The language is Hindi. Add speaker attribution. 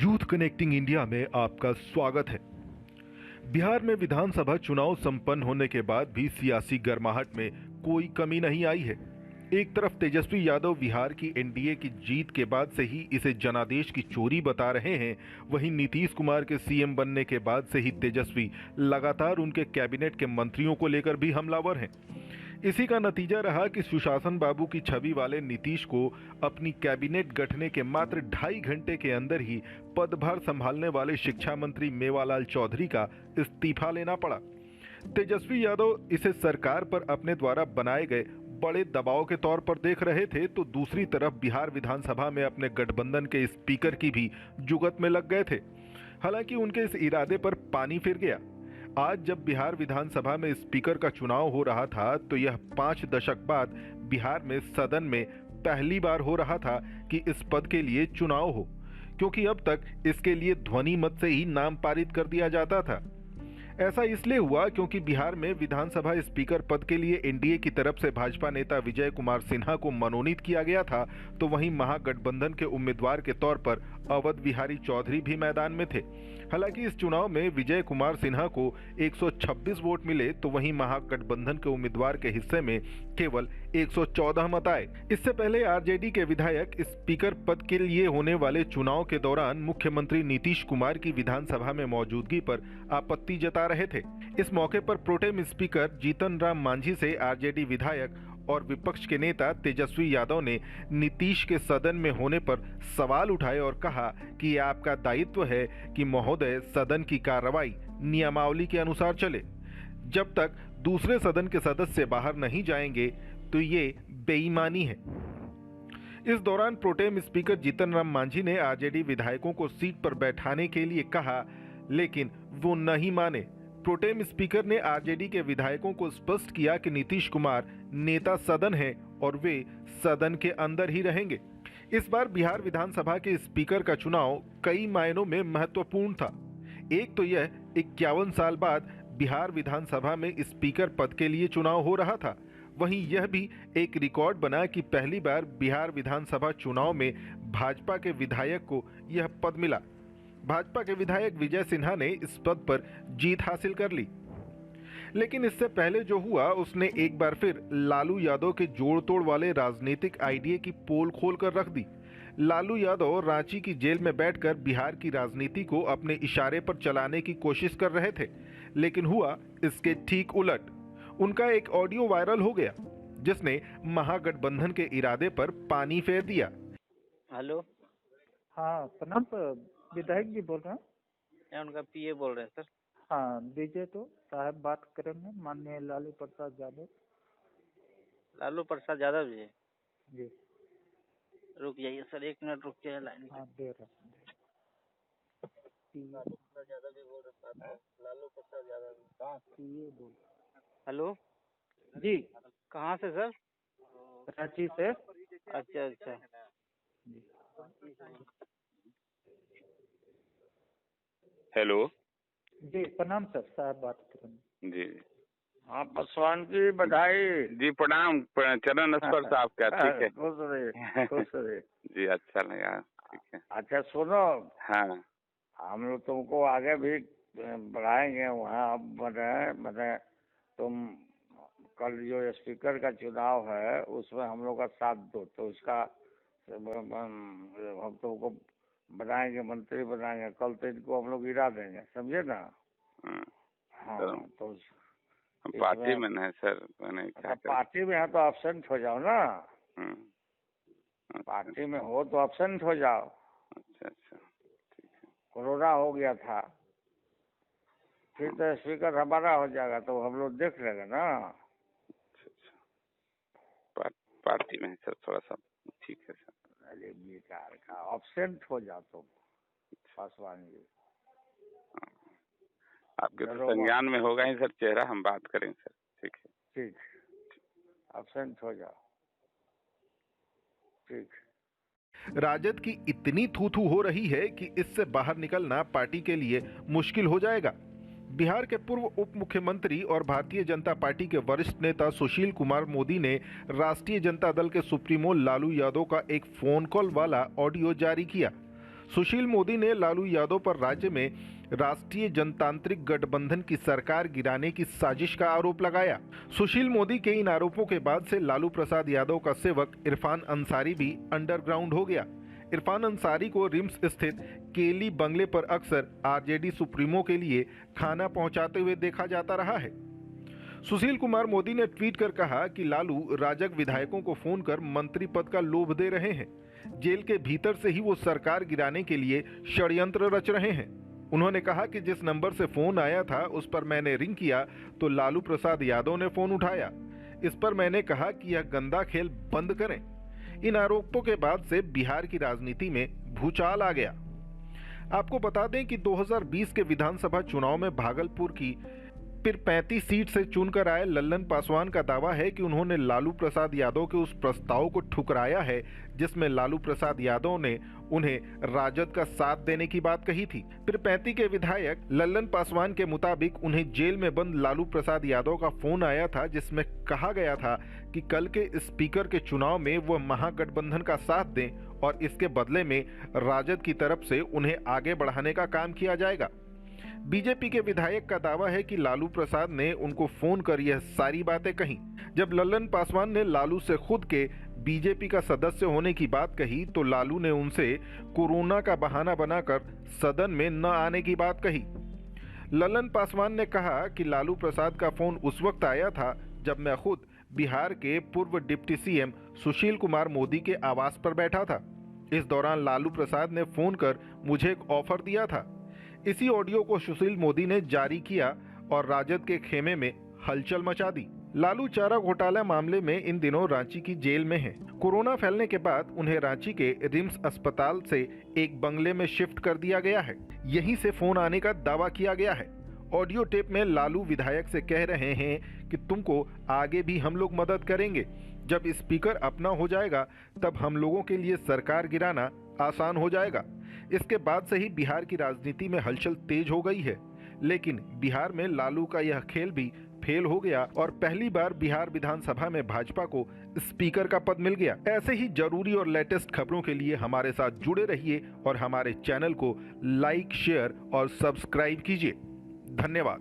Speaker 1: यूथ कनेक्टिंग इंडिया में आपका स्वागत है। बिहार में विधानसभा चुनाव संपन्न होने के बाद भी सियासी गर्माहट में कोई कमी नहीं आई है। एक तरफ तेजस्वी यादव बिहार की एनडीए की जीत के बाद से ही इसे जनादेश की चोरी बता रहे हैं, वहीं नीतीश कुमार के सीएम बनने के बाद से ही तेजस्वी लगातार उनके कैबिनेट के मंत्रियों को लेकर भी हमलावर हैं। इसी का नतीजा रहा कि सुशासन बाबू की छवि वाले नीतीश को अपनी कैबिनेट गठने के मात्र 2.5 घंटे के अंदर ही पदभार संभालने वाले शिक्षा मंत्री मेवालाल चौधरी का इस्तीफा लेना पड़ा। तेजस्वी यादव इसे सरकार पर अपने द्वारा बनाए गए बड़े दबाव के तौर पर देख रहे थे, तो दूसरी तरफ बिहार विधानसभा में अपने गठबंधन के स्पीकर की भी जुगत में लग गए थे। हालांकि उनके इस इरादे पर पानी फिर गया। आज जब बिहार विधानसभा में स्पीकर का चुनाव हो रहा था, तो यह 5 दशक बाद बिहार में सदन में पहली बार हो रहा था कि इस पद के लिए चुनाव हो, क्योंकि अब तक इसके लिए ध्वनि मत से ही नाम पारित कर दिया जाता था। ऐसा इसलिए हुआ क्योंकि बिहार में विधानसभा स्पीकर पद के लिए एनडीए की तरफ से भाजपा नेता विजय कुमार सिन्हा को मनोनीत किया गया था, तो वहीं महागठबंधन के उम्मीदवार के तौर पर अवध बिहारी चौधरी भी मैदान में थे। हालांकि इस चुनाव में विजय कुमार सिन्हा को 126 वोट मिले, तो वहीं महागठबंधन के उम्मीदवार के हिस्से में केवल 114 मत आए। इससे पहले आरजेडी के विधायक स्पीकर पद के लिए होने वाले चुनाव के दौरान मुख्यमंत्री नीतीश कुमार की विधानसभा में मौजूदगी पर आपत्ति जता रहे थे। इस मौके पर प्रोटेम स्पीकर जीतन राम मांझी से आरजेडी विधायक और विपक्ष के नेता तेजस्वी यादव ने नीतीश के सदन में होने पर सवाल उठाए और कहा कि ये आपका दायित्व है कि महोदय सदन की कार्रवाई नियमावली के अनुसार चले। जब तक दूसरे सदन के सदस्य बाहर नहीं जाएंगे तो ये बेईमानी है। इस दौरान प्रोटेम स्पीकर जीतन राम मांझी ने आरजेडी विधायकों को सीट पर बैठाने के लिए कहा, लेकिन वो नहीं माने। प्रोटेम स्पीकर ने आरजेडी के विधायकों को स्पष्ट किया कि नीतीश कुमार नेता सदन है और वे सदन के अंदर ही रहेंगे। इस बार बिहार विधानसभा के स्पीकर का चुनाव कई मायनों में महत्वपूर्ण था। एक तो यह 51 साल बाद बिहार विधानसभा में स्पीकर पद के लिए चुनाव हो रहा था। वहीं यह भी एक रिकॉर्ड बना कि पहली बार बिहार विधानसभा चुनाव में भाजपा के विधायक को यह पद मिला। भाजपा के विधायक विजय सिन्हा ने इस पद पर जीत हासिल कर ली। लेकिन इससे पहले जो हुआ, उसने एक बार फिर लालू यादव के जोड़ तोड़ वाले राजनीतिक आइडिया की पोल खोल कर रख दी। लालू यादव रांची की जेल में बैठकर बिहार की राजनीति को अपने इशारे पर चलाने की कोशिश कर रहे थे, लेकिन हुआ इसके ठीक उलट। उनका एक ऑडियो वायरल हो गया जिसने महागठबंधन के इरादे पर पानी फेर दिया।
Speaker 2: हेलो।
Speaker 3: हाँ प्रणाम विधायक जी बोल रहे हैं।
Speaker 2: मैं उनका पीए बोल रहे हैं सर।
Speaker 3: हाँ दीजिए तो साहब बात करेंगे, माननीय लालू प्रसाद यादव।
Speaker 2: लालू प्रसाद यादव जी
Speaker 3: जी
Speaker 2: रुक जाइए सर, 1 मिनट रुक जाइए लाइन पे।
Speaker 3: हाँ दे रहे
Speaker 2: लालू प्रसाद यादव भी बोल रहे हैं। लालू प्रसाद यादव
Speaker 3: ये बोल।
Speaker 2: हेलो
Speaker 3: जी
Speaker 2: कहाँ से सर?
Speaker 3: रांची से।
Speaker 2: अच्छा अच्छा।
Speaker 3: जी
Speaker 4: हेलो
Speaker 3: जी प्रणाम सर, साहब बात करेंगे।
Speaker 4: जी।
Speaker 5: हाँ पासवान की बधाई।
Speaker 4: जी प्रणाम चरण स्पर्श साहब का। ठीक है
Speaker 5: खुश रहे खुश रहे।
Speaker 4: जी अच्छा लगा। ठीक है।
Speaker 5: अच्छा सुनो,
Speaker 4: हाँ
Speaker 5: हम लोग तुमको आगे भी बढ़ाएंगे वहाँ। अब मैंने तुम कल जो स्पीकर का चुनाव है उसमें हम लोग का साथ दो, तो उसका हम तुमको बनाएंगे, मंत्री बनाएंगे। कल तो इनको हम लोग गिरा देंगे, समझे ना। हाँ तो
Speaker 4: हम पार्टी में नहीं सर, मैंने क्या
Speaker 5: पार्टी में है तो एब्सेंट हो जाओ ना। पार्टी में हो तो एब्सेंट हो जाओ।
Speaker 4: अच्छा अच्छा ठीक है।
Speaker 5: कोरोना हो गया था, फिर तो स्पीकर हमारा हो जाएगा तो हम लोग देख लेंगे ना।
Speaker 4: अच्छा अच्छा पार्टी में सर थोड़ा सा। ठीक है सर।
Speaker 5: अरे बेकार का एब्सेंट हो जाओ तुम पासवान जी।
Speaker 4: आपके तो संज्ञान में होगा ही सर चेहरा, हम बात करेंगे सर। ठीक है
Speaker 5: ठीक, एब्सेंट हो जाओ। ठीक।
Speaker 1: राजद की इतनी थू-थू हो रही है कि इससे बाहर निकलना पार्टी के लिए मुश्किल हो जाएगा। बिहार के पूर्व उप मुख्यमंत्री और भारतीय जनता पार्टी के वरिष्ठ नेता सुशील कुमार मोदी ने राष्ट्रीय जनता दल के सुप्रीमो लालू यादव का एक फोन कॉल वाला ऑडियो जारी किया। सुशील मोदी ने लालू यादव पर राज्य में राष्ट्रीय जनतांत्रिक गठबंधन की सरकार गिराने की साजिश का आरोप लगाया। सुशील मोदी के इन आरोपों के बाद से लालू प्रसाद यादव का सेवक इरफान अंसारी भी अंडरग्राउंड हो गया। इरफान अंसारी को रिम्स स्थित केली बंगले पर अक्सर आरजेडी सुप्रीमो के लिए खाना पहुंचाते हुए देखा जाता रहा है। सुशील कुमार मोदी ने ट्वीट कर कहा कि लालू राजग विधायकों को फोन कर मंत्री पद का लोभ दे रहे हैं। जेल के भीतर से ही वो सरकार गिराने के लिए षड्यंत्र रच रहे हैं। उन्होंने कहा कि जिस नंबर से फोन आया था उस पर मैंने रिंग किया तो लालू प्रसाद यादव ने फोन उठाया। इस पर मैंने कहा कि यह गंदा खेल बंद करें। इन आरोपों के बाद से बिहार की राजनीति में भूचाल आ गया। आपको बता दें कि 2020 के विधानसभा चुनाव में भागलपुर की फिर 35 सीट से चुनकर आए लल्लन पासवान का दावा है कि उन्होंने लालू प्रसाद यादव के उस प्रस्ताव को ठुकराया है जिसमें लालू प्रसाद यादव ने उन्हें राजद का साथ देने की बात कही थी। फिर 35 के विधायक लल्लन पासवान के मुताबिक उन्हें जेल में बंद लालू प्रसाद यादव का फोन आया था जिसमें कहा गया था कि कल के स्पीकर के चुनाव में वह महागठबंधन का साथ दें और इसके बदले में राजद की तरफ से उन्हें आगे बढ़ाने का काम किया जाएगा। बीजेपी के विधायक का दावा है कि लालू प्रसाद ने उनको फोन कर यह सारी बातें कही। जब लल्लन पासवान ने लालू से खुद के बीजेपी का सदस्य होने की बात कही तो लालू ने उनसे कोरोना का बहाना बनाकर सदन में न आने की बात कही। लल्लन पासवान ने कहा कि लालू प्रसाद का फोन उस वक्त आया था जब मैं खुद बिहार के पूर्व डिप्टी सीएम सुशील कुमार मोदी के आवास पर बैठा था। इस दौरान लालू प्रसाद ने फोन कर मुझे एक ऑफर दिया था। इसी ऑडियो को सुशील मोदी ने जारी किया और राजद के खेमे में हलचल मचा दी। लालू चारा घोटाला मामले में इन दिनों रांची की जेल में हैं। कोरोना फैलने के बाद उन्हें रांची के रिम्स अस्पताल से एक बंगले में शिफ्ट कर दिया गया है। यहीं से फोन आने का दावा किया गया है। ऑडियो टेप में लालू विधायक से कह रहे हैं कि तुमको आगे भी हम लोग मदद करेंगे। जब स्पीकर अपना हो जाएगा तब हम लोगों के लिए सरकार गिराना आसान हो जाएगा। इसके बाद से ही बिहार की राजनीति में हलचल तेज हो गई है, लेकिन बिहार में लालू का यह खेल भी फेल हो गया और पहली बार बिहार विधानसभा में भाजपा को स्पीकर का पद मिल गया। ऐसे ही जरूरी और लेटेस्ट खबरों के लिए हमारे साथ जुड़े रहिए और हमारे चैनल को लाइक, शेयर और सब्सक्राइब कीजिए। धन्यवाद।